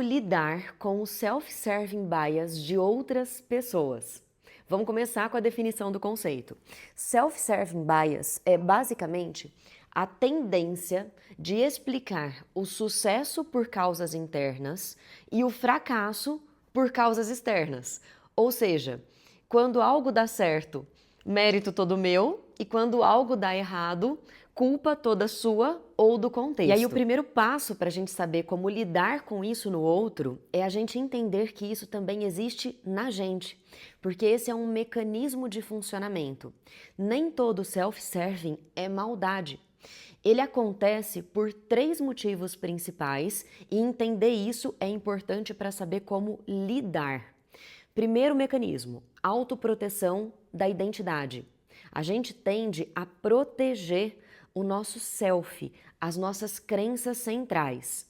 Como lidar com o self-serving bias de outras pessoas? Vamos começar com a definição do conceito. Self-serving bias é basicamente a tendência de explicar o sucesso por causas internas e o fracasso por causas externas. Ou seja, quando algo dá certo, mérito todo meu, e quando algo dá errado, culpa toda sua ou do contexto. E aí o primeiro passo para a gente saber como lidar com isso no outro é a gente entender que isso também existe na gente, porque esse é um mecanismo de funcionamento. Nem todo self-serving é maldade. Ele acontece por 3 motivos principais e entender isso é importante para saber como lidar. Primeiro mecanismo, autoproteção da identidade. A gente tende a proteger o nosso self, as nossas crenças centrais.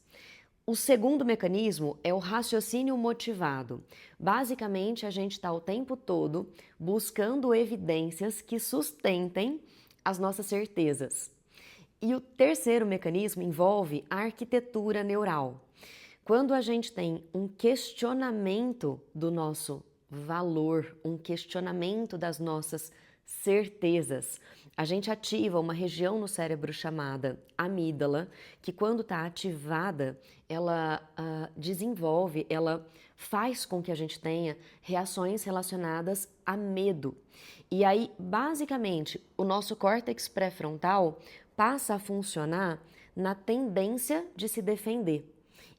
O segundo mecanismo é o raciocínio motivado. Basicamente, a gente está o tempo todo buscando evidências que sustentem as nossas certezas. E o terceiro mecanismo envolve a arquitetura neural. Quando a gente tem um questionamento do nosso valor, um questionamento das nossas certezas, a gente ativa uma região no cérebro chamada amígdala, que quando está ativada, ela desenvolve, ela faz com que a gente tenha reações relacionadas a medo. E aí, basicamente, o nosso córtex pré-frontal passa a funcionar na tendência de se defender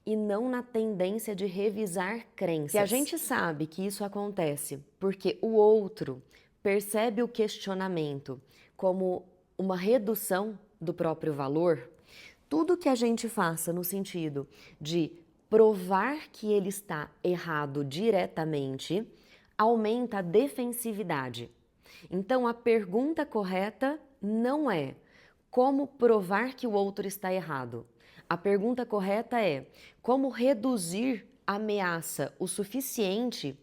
e não na tendência de revisar crenças. E a gente sabe que isso acontece porque o outro percebe o questionamento como uma redução do próprio valor. Tudo que a gente faça no sentido de provar que ele está errado diretamente aumenta a defensividade. Então, a pergunta correta não é como provar que o outro está errado. A pergunta correta é como reduzir a ameaça o suficiente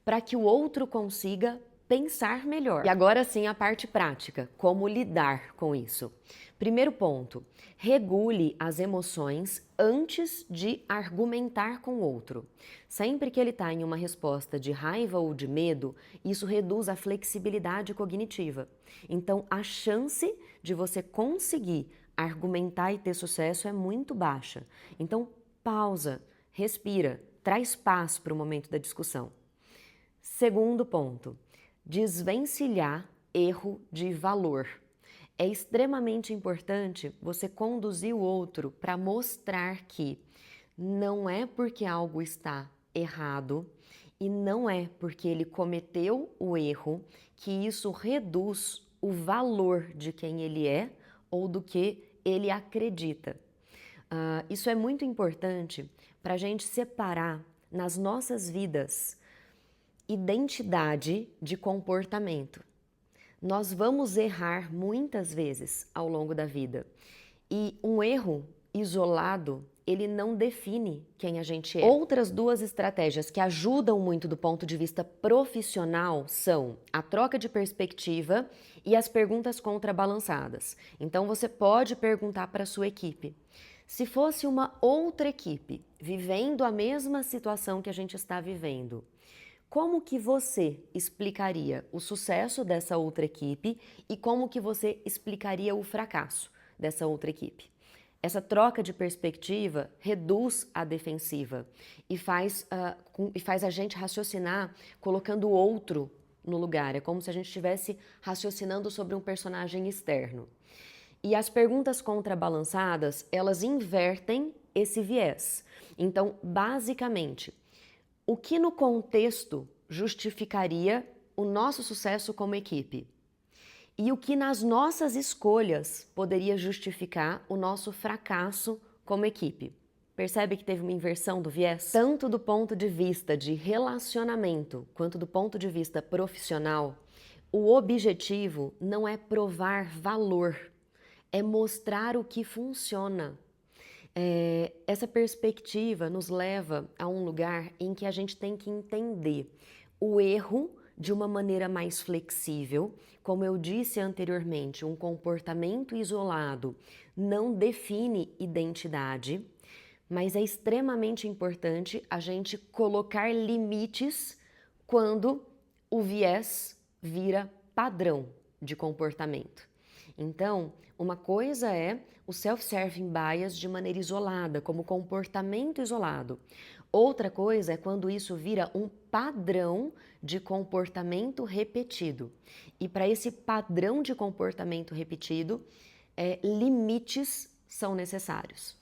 para que o outro consiga pensar melhor. E agora sim a parte prática, como lidar com isso. Primeiro ponto, regule as emoções antes de argumentar com o outro. Sempre que ele está em uma resposta de raiva ou de medo, isso reduz a flexibilidade cognitiva. Então, a chance de você conseguir argumentar e ter sucesso é muito baixa. Então, pausa, respira, traz paz para o momento da discussão. Segundo ponto, desvencilhar erro de valor. É extremamente importante você conduzir o outro para mostrar que não é porque algo está errado e não é porque ele cometeu o erro que isso reduz o valor de quem ele é ou do que ele acredita. Isso é muito importante para a gente separar nas nossas vidas identidade de comportamento. Nós vamos errar muitas vezes ao longo da vida e um erro isolado, ele não define quem a gente é. Outras 2 estratégias que ajudam muito do ponto de vista profissional são a troca de perspectiva e as perguntas contrabalançadas. Então você pode perguntar para a sua equipe: se fosse uma outra equipe vivendo a mesma situação que a gente está vivendo, como que você explicaria o sucesso dessa outra equipe e como que você explicaria o fracasso dessa outra equipe? Essa troca de perspectiva reduz a defensiva e faz a gente raciocinar colocando o outro no lugar. É como se a gente estivesse raciocinando sobre um personagem externo. E as perguntas contrabalançadas, elas invertem esse viés. Então, basicamente, o que no contexto justificaria o nosso sucesso como equipe? E o que nas nossas escolhas poderia justificar o nosso fracasso como equipe? Percebe que teve uma inversão do viés? Tanto do ponto de vista de relacionamento quanto do ponto de vista profissional, o objetivo não é provar valor, é mostrar o que funciona. Essa perspectiva nos leva a um lugar em que a gente tem que entender o erro de uma maneira mais flexível. Como eu disse anteriormente, um comportamento isolado não define identidade, mas é extremamente importante a gente colocar limites quando o viés vira padrão de comportamento. Então, uma coisa é o self-serving bias de maneira isolada, como comportamento isolado. Outra coisa é quando isso vira um padrão de comportamento repetido. E para esse padrão de comportamento repetido, limites são necessários.